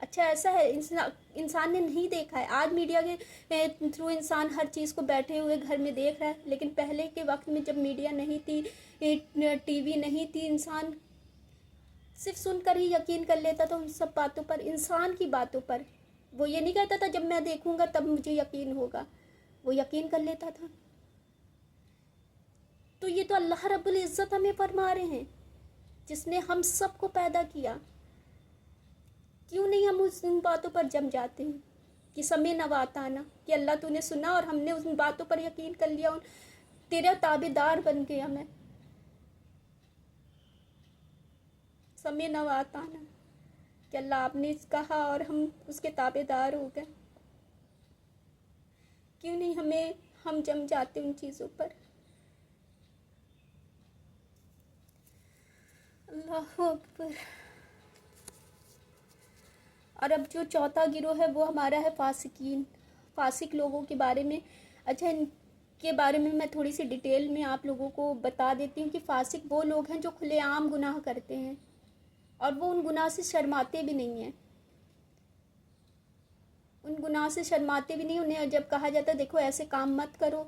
اچھا ایسا ہے انسان نے نہیں دیکھا ہے. آج میڈیا کے تھرو انسان ہر چیز کو بیٹھے ہوئے گھر میں دیکھ رہا ہے، لیکن پہلے کے وقت میں جب میڈیا نہیں تھی، ٹی وی نہیں تھی، انسان صرف سن کر ہی یقین کر لیتا تھا ان سب باتوں پر، انسان کی باتوں پر. وہ یہ نہیں کہتا تھا جب میں دیکھوں گا تب مجھے یقین ہوگا، وہ یقین کر لیتا تھا. تو یہ تو اللہ رب العزت ہمیں فرما رہے ہیں، جس نے ہم سب کو پیدا کیا. کیوں نہیں ہم ان باتوں پر جم جاتے ہیں کہ سمے نہ واتانا، کہ اللہ تو نے سنا اور ہم نے ان باتوں پر یقین کر لیا، تیرا تابع دار بن گیا میں. سمے نہ واتانا کہ اللہ آپ نے کہا اور ہم اس کے تابع دار ہو گئے. کیوں نہیں ہم جم جاتے ان چیزوں پر. اللہ اکبر. اور اب جو چوتھا گروہ ہے وہ ہمارا ہے فاسقین، فاسق لوگوں کے بارے میں. اچھا ان کے بارے میں میں تھوڑی سی ڈیٹیل میں آپ لوگوں کو بتا دیتی ہوں کہ فاسق وہ لوگ ہیں جو کھلے عام گناہ کرتے ہیں اور وہ ان گناہ سے شرماتے بھی نہیں ہیں. ان گناہ سے شرماتے بھی نہیں. انہیں جب کہا جاتا ہے دیکھو ایسے کام مت کرو،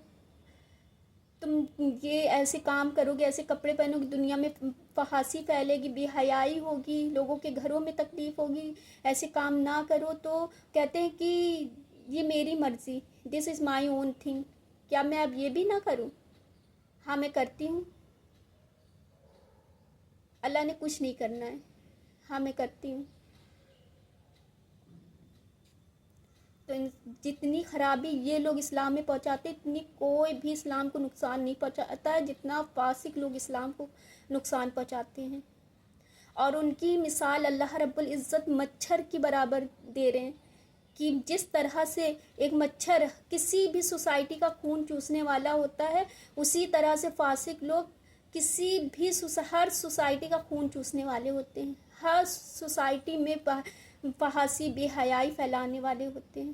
تم یہ ایسے کام کرو گے، ایسے کپڑے پہنو گے، دنیا میں فحاشی پھیلے گی، بے حیائی ہوگی، لوگوں کے گھروں میں تکلیف ہوگی، ایسے کام نہ کرو، تو کہتے ہیں کہ یہ میری مرضی، دس از مائی اون تھنگ. کیا میں اب یہ بھی نہ کروں؟ ہاں میں کرتی ہوں. اللہ نے کچھ نہیں کرنا ہے. ہاں میں کرتی ہوں. تو جتنی خرابی یہ لوگ اسلام میں پہنچاتے اتنی کوئی بھی اسلام کو نقصان نہیں پہنچاتا ہے جتنا فاسق لوگ اسلام کو نقصان پہنچاتے ہیں. اور ان کی مثال اللہ رب العزت مچھر کی برابر دے رہے ہیں کہ جس طرح سے ایک مچھر کسی بھی سوسائٹی کا خون چوسنے والا ہوتا ہے، اسی طرح سے فاسق لوگ ہر سوسائٹی کا خون چوسنے والے ہوتے ہیں. ہر سوسائٹی میں فحاشی بے حیائی پھیلانے والے ہوتے ہیں.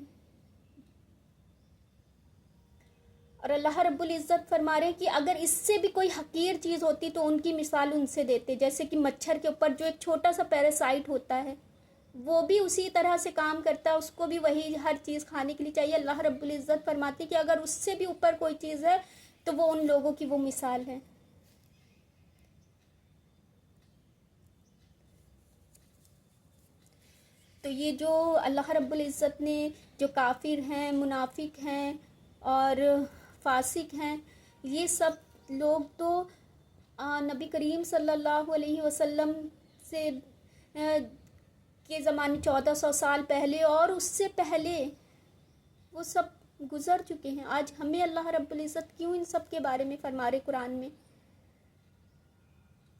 اور اللہ رب العزت فرما رہے ہیں کہ اگر اس سے بھی کوئی حقیر چیز ہوتی تو ان کی مثال ان سے دیتے، جیسے کہ مچھر کے اوپر جو ایک چھوٹا سا پیراسائٹ ہوتا ہے وہ بھی اسی طرح سے کام کرتا ہے، اس کو بھی وہی ہر چیز کھانے کے لیے چاہیے. اللہ رب العزت فرماتے ہیں کہ اگر اس سے بھی اوپر کوئی چیز ہے تو وہ ان لوگوں کی وہ مثال ہے. تو یہ جو اللہ رب العزت نے جو کافر ہیں، منافق ہیں اور فاسق ہیں، یہ سب لوگ تو نبی کریم صلی اللہ علیہ وسلم سے کے زمانے 1400 سال پہلے اور اس سے پہلے وہ سب گزر چکے ہیں. آج ہمیں اللہ رب العزت کیوں ان سب کے بارے میں فرما رہے؟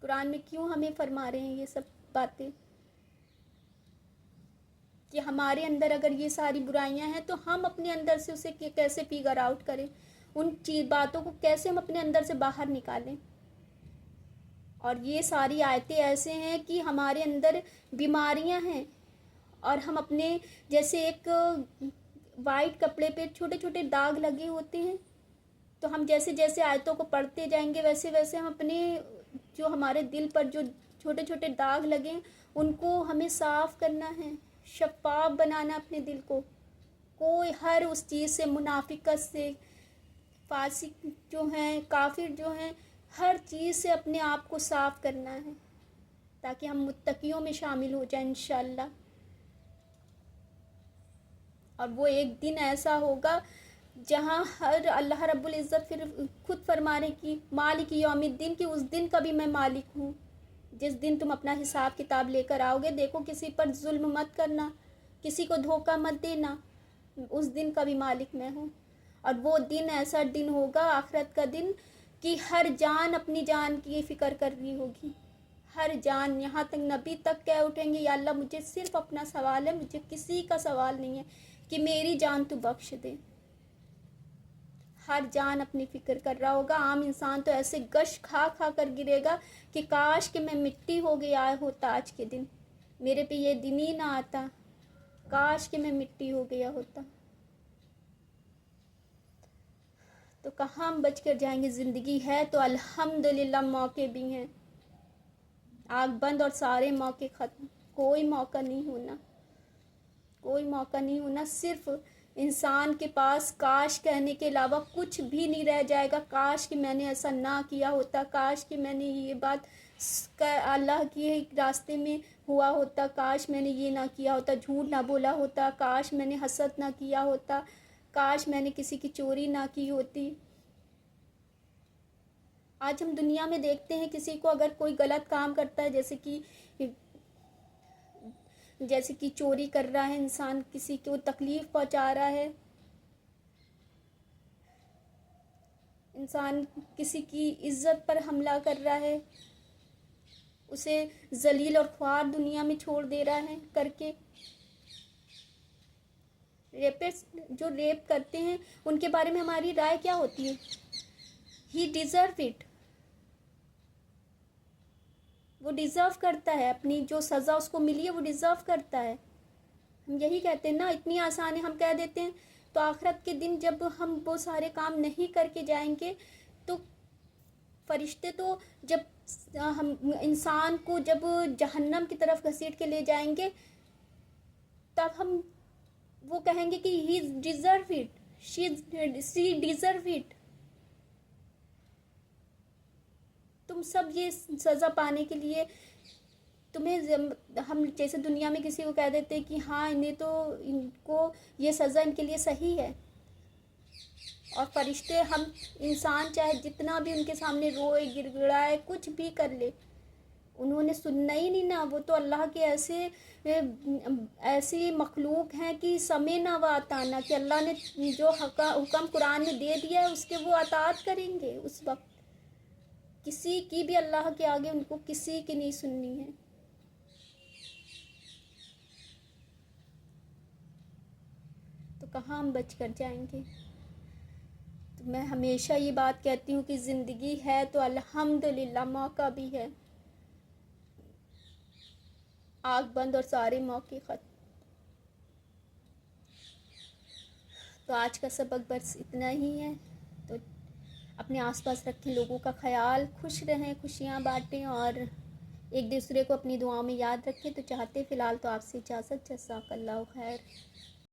قرآن میں کیوں ہمیں فرما رہے ہیں یہ سب باتیں کہ ہمارے اندر اگر یہ ساری برائیاں ہیں تو ہم اپنے اندر سے اسے کیسے فگر آؤٹ کریں، ان باتوں کو کیسے ہم اپنے اندر سے باہر نکالیں. اور یہ ساری آیتیں ایسے ہیں کہ ہمارے اندر بیماریاں ہیں اور ہم اپنے جیسے ایک وائٹ کپڑے پہ چھوٹے چھوٹے داغ لگے ہوتے ہیں، تو ہم جیسے جیسے آیتوں کو پڑھتے جائیں گے ویسے ویسے ہم اپنے جو ہمارے دل پر جو چھوٹے چھوٹے داغ لگے ان کو ہمیں صاف کرنا ہے، شفاف بنانا اپنے دل کو. کوئی ہر اس چیز سے، منافقت سے، فاسق جو ہیں، کافر جو ہیں، ہر چیز سے اپنے آپ کو صاف کرنا ہے تاکہ ہم متقیوں میں شامل ہو جائیں انشاءاللہ. اور وہ ایک دن ایسا ہوگا جہاں ہر اللہ رب العزت پھر خود فرما رہے کہ مالک یوم الدین، کہ اس دن کا بھی میں مالک ہوں، جس دن تم اپنا حساب کتاب لے کر آؤ گے. دیکھو کسی پر ظلم مت کرنا، کسی کو دھوکہ مت دینا، اس دن کا بھی مالک میں ہوں. اور وہ دن ایسا دن ہوگا آخرت کا دن کہ ہر جان اپنی جان کی فکر کر رہی ہوگی. ہر جان، یہاں تک نبی تک کہہ اٹھیں گے یا اللہ مجھے صرف اپنا سوال ہے، مجھے کسی کا سوال نہیں ہے کہ میری جان تو بخش دے. ہر جان اپنی فکر کر رہا ہوگا. عام انسان تو ایسے گش کھا کھا کر گرے گا کہ کاش کہ میں مٹی ہو گیا ہوتا آج کے دن، میرے پہ یہ دن ہی نہ آتا، کاش کہ میں مٹی ہو گیا ہوتا. تو کہاں ہم بچ کر جائیں گے؟ زندگی ہے تو الحمدللہ موقع بھی ہیں. آنکھ بند اور سارے موقع ختم، کوئی موقع نہیں ہونا. کوئی موقع نہیں ہونا. صرف انسان کے پاس کاش کہنے کے علاوہ کچھ بھی نہیں رہ جائے گا. کاش کہ میں نے ایسا نہ کیا ہوتا, کاش کہ میں نے یہ بات اللہ کے راستے میں ہوا ہوتا, کاش میں نے یہ نہ کیا ہوتا, جھوٹ نہ بولا ہوتا, کاش میں نے حسد نہ کیا ہوتا, کاش میں نے کسی کی چوری نہ کی ہوتی. آج ہم دنیا میں دیکھتے ہیں کسی کو اگر کوئی غلط کام کرتا ہے, جیسے کہ چوری کر رہا ہے انسان, کسی کو تکلیف پہنچا رہا ہے انسان, کسی کی عزت پر حملہ کر رہا ہے, اسے ذلیل اور خوار دنیا میں چھوڑ دے رہا ہے کر کے. ریپسٹ جو ریپ کرتے ہیں ان کے بارے میں ہماری رائے کیا ہوتی ہے؟ ہی ڈیزرو اٹ, وہ ڈیزرو کرتا ہے, اپنی جو سزا اس کو ملی ہے وہ ڈیزرو کرتا ہے. ہم یہی کہتے ہیں نا, اتنی آسان ہے, ہم کہہ دیتے ہیں. تو آخرت کے دن جب ہم وہ سارے کام نہیں کر کے جائیں گے تو فرشتے تو جب ہم انسان کو جب جہنم کی طرف گھسیٹ کے لے جائیں گے تب ہم وہ کہیں گے کہ he deserve it, she deserve it. تم سب یہ سزا پانے کے لیے ہم جیسے دنیا میں کسی کو کہہ دیتے کہ ہاں ان کو یہ سزا ان کے لیے صحیح ہے, اور فرشتے ہم انسان چاہے جتنا بھی ان کے سامنے روئے گر گڑائے کچھ بھی کر لے, انہوں نے سننا ہی نہیں نا. وہ تو اللہ کے ایسی مخلوق ہیں کہ سمے نہ و اطاعنا, کہ اللہ نے جو حکم قرآن میں دے دیا ہے اس کے وہ اطاعت کریں گے. اس وقت کسی کی بھی اللہ کے آگے ان کو کسی کی نہیں سننی ہے. تو کہاں ہم بچ کر جائیں گے؟ تو میں ہمیشہ یہ بات کہتی ہوں کہ زندگی ہے تو الحمدللہ موقع بھی ہے. آنکھ بند اور سارے موقع ختم. تو آج کا سبق بس اتنا ہی ہے. تو اپنے آس پاس رکھیں لوگوں کا خیال, خوش رہیں, خوشیاں بانٹیں, اور ایک دوسرے کو اپنی دعاؤں میں یاد رکھیں. تو چاہتے فی الحال تو آپ سے اجازت. جزاک اللہ خیر.